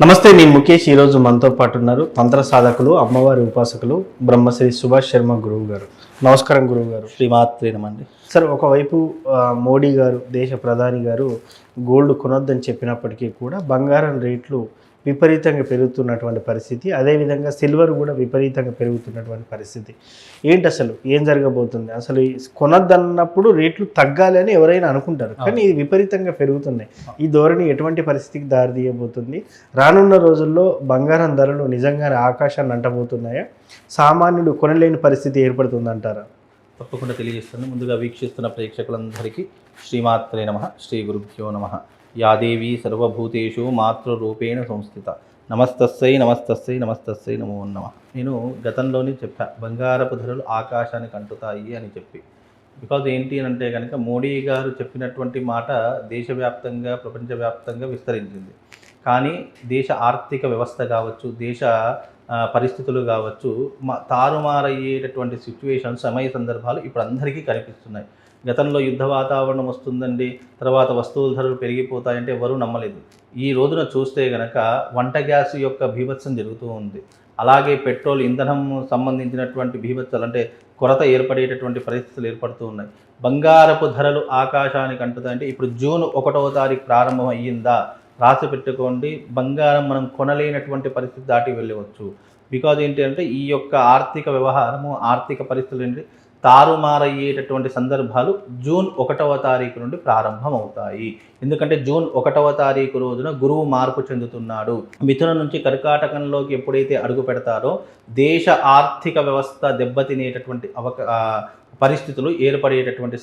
నమస్తే, నేను ముఖేష్. ఈరోజు మనతో పాటు ఉన్నారు తంత్ర సాధకులు, అమ్మవారి ఉపాసకులు బ్రహ్మశ్రీ సుభాష్ శర్మ గురువు గారు. నమస్కారం గురువు గారు. శ్రీమాత్రే నమండి. సార్, ఒకవైపు మోడీ గారు, దేశ ప్రధాని గారు గోల్డ్ కొనొద్దని చెప్పినప్పటికీ కూడా బంగారం రేట్లు విపరీతంగా పెరుగుతున్నటువంటి పరిస్థితి, అదేవిధంగా సిల్వర్ కూడా విపరీతంగా పెరుగుతున్నటువంటి పరిస్థితి. ఏంటి అసలు ఏం జరగబోతుంది? అసలు కొనొద్దన్నప్పుడు రేట్లు తగ్గాలి అని ఎవరైనా అనుకుంటారు, కానీ ఇది విపరీతంగా పెరుగుతున్నాయి. ఈ ధోరణి ఎటువంటి పరిస్థితికి దారితీయబోతుంది? రానున్న రోజుల్లో బంగారం ధరలు నిజంగానే ఆకాశాన్ని అంటబోతున్నాయా? సామాన్యుడు కొనలేని పరిస్థితి ఏర్పడుతుందంటారా? తప్పకుండా తెలియజేస్తాను. ముందుగా వీక్షిస్తున్న ప్రేక్షకులందరికీ శ్రీమాత్రే నమః, శ్రీ గురుభ్యో నమః. యాదేవి సర్వభూతేషు మాతృరూపేణ సంస్థిత. నమస్తస్సై నమస్తస్సై నమస్తస్సై నమో నమః. నేను గతంలోనే చెప్పా, బంగారపు ధరలు ఆకాశానికి అంటుతాయి అని చెప్పి. బికాజ్ ఏంటి అని అంటే కనుక మోడీ గారు చెప్పినటువంటి మాట దేశవ్యాప్తంగా, ప్రపంచవ్యాప్తంగా విస్తరించింది. కానీ దేశ ఆర్థిక వ్యవస్థ కావచ్చు, దేశ పరిస్థితులు కావచ్చు, తారుమారయ్యేటటువంటి సిచ్యువేషన్స్, సమయ సందర్భాలు ఇప్పుడు అందరికీ కనిపిస్తున్నాయి. గతంలో యుద్ధ వాతావరణం వస్తుందండి, తర్వాత వస్తువుల ధరలు పెరిగిపోతాయంటే ఎవరూ నమ్మలేదు. ఈ రోజున చూస్తే గనక వంట గ్యాస్ యొక్క బీభత్సం జరుగుతూ ఉంది. అలాగే పెట్రోల్, ఇంధనం సంబంధించినటువంటి బీభత్సాలు, అంటే కొరత ఏర్పడేటటువంటి పరిస్థితులు ఏర్పడుతూ ఉన్నాయి. బంగారపు ధరలు ఆకాశానికి అంటుతాయంటే ఇప్పుడు జూన్ 1వ తారీఖు ప్రారంభం అయ్యిందా? రాసి పెట్టుకోండి. బంగారం మనం కొనలేనటువంటి పరిస్థితి దాటి వెళ్ళవచ్చు. బికాజ్ ఏంటి అంటే ఈ యొక్క ఆర్థిక వ్యవహారము, ఆర్థిక పరిస్థితులు ఏంటి తారుమారయ్యేటటువంటి సందర్భాలు జూన్ 1వ తారీఖు నుండి ప్రారంభం అవుతాయి. ఎందుకంటే జూన్ 1వ తారీఖు రోజున గురువు మార్పు చెందుతున్నాడు. మిథునం నుంచి కర్కాటకంలోకి ఎప్పుడైతే అడుగు పెడతారో దేశ ఆర్థిక వ్యవస్థ దెబ్బతినేటటువంటి పరిస్థితులు ఏర్పడేటటువంటి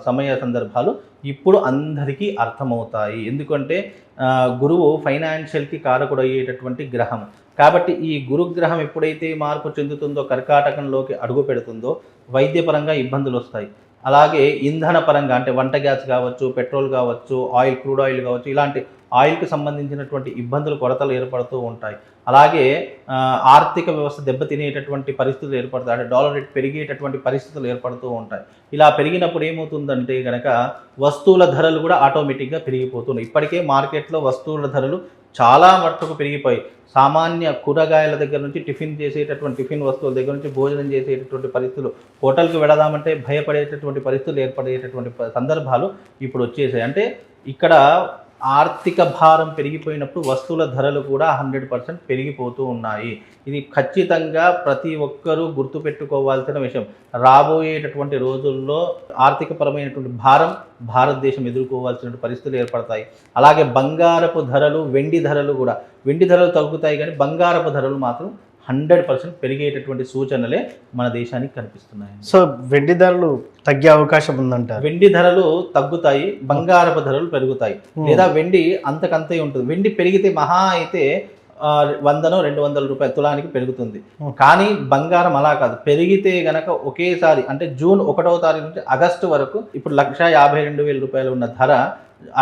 సమయ సందర్భాలు ఇప్పుడు అందరికీ అర్థమవుతాయి. ఎందుకంటే గురువు ఫైనాన్షియల్కి కారకుడు అయ్యేటటువంటి గ్రహం. కాబట్టి ఈ గురుగ్రహం ఎప్పుడైతే మార్పు చెందుతుందో, కర్కాటకంలోకి అడుగు పెడుతుందో వైద్యపరంగా ఇబ్బందులు వస్తాయి. అలాగే ఇంధన పరంగా, అంటే వంట గ్యాస్ కావచ్చు, పెట్రోల్ కావచ్చు, ఆయిల్, క్రూడ్ ఆయిల్ కావచ్చు, ఇలాంటి ఆయిల్కి సంబంధించినటువంటి ఇబ్బందులు, కొరతలు ఏర్పడుతూ ఉంటాయి. అలాగే ఆర్థిక వ్యవస్థ దెబ్బతినేటటువంటి పరిస్థితులు ఏర్పడతాయి. అంటే డాలర్ రేట్ పెరిగేటటువంటి పరిస్థితులు ఏర్పడుతూ ఉంటాయి. ఇలా పెరిగినప్పుడు ఏమవుతుందంటే కనుక వస్తువుల ధరలు కూడా ఆటోమేటిక్గా పెరిగిపోతున్నాయి. ఇప్పటికే మార్కెట్లో వస్తువుల ధరలు చాలా మట్టుకు పెరిగిపోయి, సామాన్య కూరగాయల దగ్గర నుంచి టిఫిన్ వస్తువుల దగ్గర నుంచి భోజనం చేసేటటువంటి పరిస్థితులు, హోటల్కి వెళదామంటే భయపడేటటువంటి పరిస్థితులు ఏర్పడేటటువంటి సందర్భాలు ఇప్పుడు వచ్చేసాయి. అంటే ఇక్కడ ఆర్థిక భారం పెరిగిపోయినప్పుడు వస్తువుల ధరలు కూడా 100% పెరిగిపోతూ ఉన్నాయి. ఇది ఖచ్చితంగా ప్రతి ఒక్కరూ గుర్తుపెట్టుకోవాల్సిన విషయం. రాబోయేటటువంటి రోజుల్లో ఆర్థికపరమైనటువంటి భారం భారతదేశం ఎదుర్కోవాల్సిన పరిస్థితులు ఏర్పడతాయి. అలాగే బంగారపు ధరలు, వెండి ధరలు కూడా, వెండి ధరలు తగ్గుతాయి కానీ బంగారపు ధరలు మాత్రం 100% పెరిగేటటువంటి సూచనలే మన దేశానికి కనిపిస్తున్నాయి. సో వెండి ధరలు తగ్గే అవకాశం ఉందంటారు? వెండి ధరలు తగ్గుతాయి, బంగారపు ధరలు పెరుగుతాయి. లేదా వెండి అంతకంతే ఉంటుంది. వెండి పెరిగితే మహా అయితే 100-200 రూపాయలు తులానికి పెరుగుతుంది. కానీ బంగారం అలా కాదు. పెరిగితే గనక ఒకేసారి, అంటే జూన్ 1వ తారీఖు నుంచి ఆగస్టు వరకు, ఇప్పుడు 1,52,000 రూపాయలు ఉన్న ధర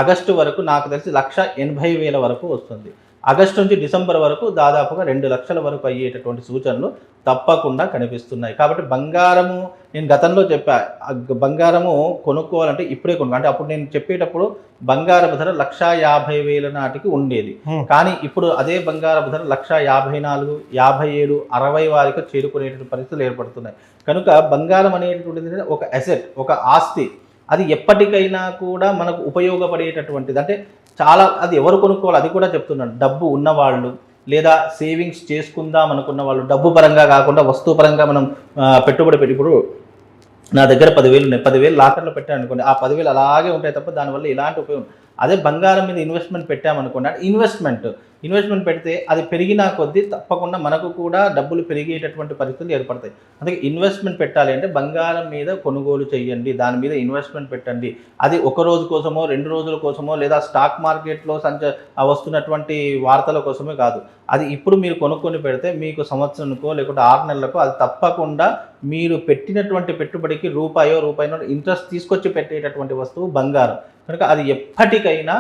ఆగస్టు వరకు నాకు తెలిసి 1,80,000 వరకు వస్తుంది. ఆగస్టు నుంచి డిసెంబర్ వరకు దాదాపుగా 2 లక్షల వరకు అయ్యేటటువంటి సూచనలు తప్పకుండా కనిపిస్తున్నాయి. కాబట్టి బంగారము, నేను గతంలో చెప్పా, బంగారము కొనుక్కోవాలంటే ఇప్పుడే అంటే అప్పుడు నేను చెప్పేటప్పుడు బంగారపు ధర 1,50,000 నాటికి ఉండేది. కానీ ఇప్పుడు అదే బంగారపు ధర 1,54,000, 57,000, 60 వారికి చేరుకునేటువంటి పరిస్థితులు ఏర్పడుతున్నాయి. కనుక బంగారం అనేటువంటిది ఒక అసెట్, ఒక ఆస్తి. అది ఎప్పటికైనా కూడా మనకు ఉపయోగపడేటటువంటిది. అంటే చాలా, అది ఎవరు కొనుక్కోవాలి అది కూడా చెప్తున్నాను. డబ్బు ఉన్నవాళ్ళు, లేదా సేవింగ్స్ చేసుకుందాం అనుకున్న వాళ్ళు, డబ్బు పరంగా కాకుండా వస్తువు పరంగా మనం పెట్టుబడి పెట్టి, ఇప్పుడు నా దగ్గర 10,000 ఉన్నాయి, 10,000 లాకర్లో పెట్టాను అనుకోండి, ఆ 10,000 అలాగే ఉంటాయి తప్ప దానివల్ల ఎలాంటి ఉపయోగం. అదే బంగారం మీద ఇన్వెస్ట్మెంట్ పెట్టామనుకోండి, అంటే ఇన్వెస్ట్మెంట్ పెడితే అది పెరిగినా కొద్దీ తప్పకుండా మనకు కూడా డబ్బులు పెరిగేటటువంటి పరిస్థితులు ఏర్పడతాయి. అందుకే ఇన్వెస్ట్మెంట్ పెట్టాలి అంటే బంగారం మీద కొనుగోలు చేయండి, దాని మీద ఇన్వెస్ట్మెంట్ పెట్టండి. అది ఒక రోజు కోసమో, 2 రోజుల కోసమో, లేదా స్టాక్ మార్కెట్లో వస్తున్నటువంటి వార్తల కోసమే కాదు. అది ఇప్పుడు మీరు కొనుక్కొని పెడితే మీకు సంవత్సరానికో లేకుంటే 6 నెలలకో అది తప్పకుండా మీరు పెట్టినటువంటి పెట్టుబడికి రూపాయో ఇంట్రెస్ట్ తీసుకొచ్చి పెట్టేటటువంటి వస్తువు బంగారం. కనుక అది ఎప్పటికైనా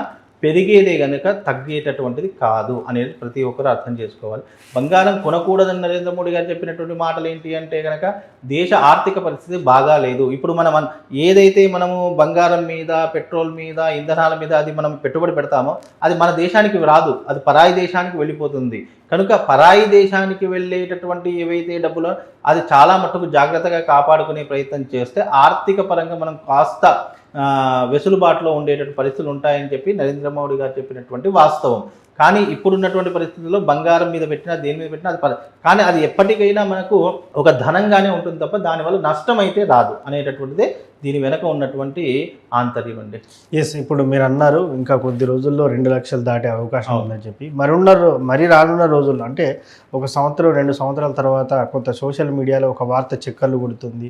పెరిగేదే కనుక తగ్గేటటువంటిది కాదు అనేది ప్రతి ఒక్కరు అర్థం చేసుకోవాలి. బంగారం కొనకూడదని నరేంద్ర మోడీ గారు చెప్పినటువంటి మాటలు ఏంటి అంటే కనుక దేశ ఆర్థిక పరిస్థితి బాగా లేదు. ఇప్పుడు మనం ఏదైతే మనము బంగారం మీద, పెట్రోల్ మీద, ఇంధనాల మీద అది మనం పెట్టుబడి పెడతామో అది మన దేశానికి రాదు, అది పరాయి దేశానికి వెళ్ళిపోతుంది. కనుక పరాయి దేశానికి వెళ్ళేటటువంటి ఏవైతే డబ్బులో అది చాలా మట్టుకు జాగ్రత్తగా కాపాడుకునే ప్రయత్నం చేస్తే ఆర్థిక పరంగా మనం కాస్త వెసులుబాటులో ఉండేటటువంటి పరిస్థితులు ఉంటాయని చెప్పి నరేంద్ర మోడీ గారు చెప్పినటువంటి వాస్తవం. కానీ ఇప్పుడున్నటువంటి పరిస్థితుల్లో బంగారం మీద పెట్టినా దేని మీద పెట్టినా అది కానీ అది ఎప్పటికైనా మనకు ఒక ధనంగానే ఉంటుంది తప్ప దానివల్ల నష్టం అయితే రాదు అనేటటువంటిదే దీని వెనక ఉన్నటువంటి ఆంతర్యం అండి. ఎస్, ఇప్పుడు మీరు అన్నారు ఇంకా కొద్ది రోజుల్లో 2 లక్షలు దాటే అవకాశం ఉందని చెప్పి. మరి రానున్న రోజుల్లో అంటే 1 సంవత్సరం 2 సంవత్సరాల తర్వాత కొంత సోషల్ మీడియాలో ఒక వార్త చక్కర్లు కొడుతుంది,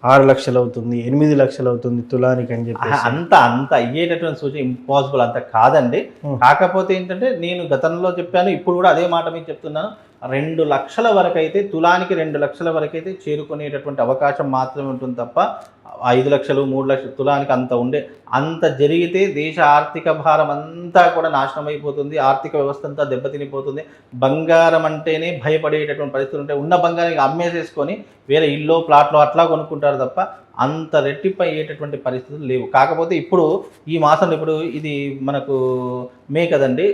6 లక్షలు అవుతుంది, 8 లక్షలు అవుతుంది తులానికి అని చెప్పి. అంత అయ్యేటటువంటి సూచన ఇంపాసిబుల్ అంత కాదండి. కాకపోతే ఏంటంటే నేను గతంలో చెప్పాను, ఇప్పుడు కూడా అదే మాట మీకు చెప్తున్నాను. 2 లక్షల వరకు అయితే, తులానికి 2 లక్షల వరకు అయితే చేరుకునేటటువంటి అవకాశం మాత్రమే ఉంటుంది తప్ప 5 లక్షలు 3 లక్షలు తులానికి అంత జరిగితే దేశ ఆర్థిక భారం అంతా కూడా నాశనం అయిపోతుంది, ఆర్థిక వ్యవస్థ అంతా దెబ్బతినిపోతుంది. బంగారం అంటేనే భయపడేటటువంటి పరిస్థితులు ఉంటాయి. ఉన్న బంగారాన్ని అమ్మేసేసుకొని వేరే ఇల్లు ప్లాట్లో అట్లా కొనుక్కుంటారు తప్ప అంత రెట్టింపు అయ్యేటటువంటి పరిస్థితులు లేవు. కాకపోతే ఇప్పుడు ఈ మాసంలో ఇప్పుడు ఇది మనకు మే కదండి,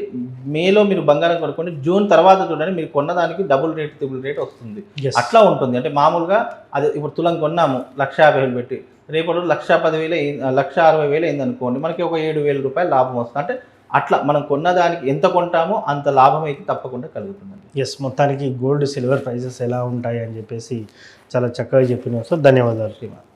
మేలో మీరు బంగారం కొనుక్కోండి, జూన్ తర్వాత చూడండి మీరు కొన్నదానికి డబుల్ రేట్ ట్రిపుల్ రేట్ వస్తుంది. అట్లా ఉంటుంది. అంటే మామూలుగా అది ఇప్పుడు తులం కొన్నాము 1,50,000 పెట్టి, రేపటి 1,10,000 1,60,000 అయింది అనుకోండి, మనకి ఒక 7,000 రూపాయలు లాభం వస్తుంది. అంటే అట్లా మనం కొన్నదానికి ఎంత కొంటామో అంత లాభం అయితే తప్పకుండా కలుగుతుందండి. ఎస్, మొత్తానికి గోల్డ్ సిల్వర్ ప్రైజెస్ ఎలా ఉంటాయి అని చెప్పేసి చాలా చక్కగా చెప్పినారు. సో ధన్యవాదాలు శ్రీమాన్.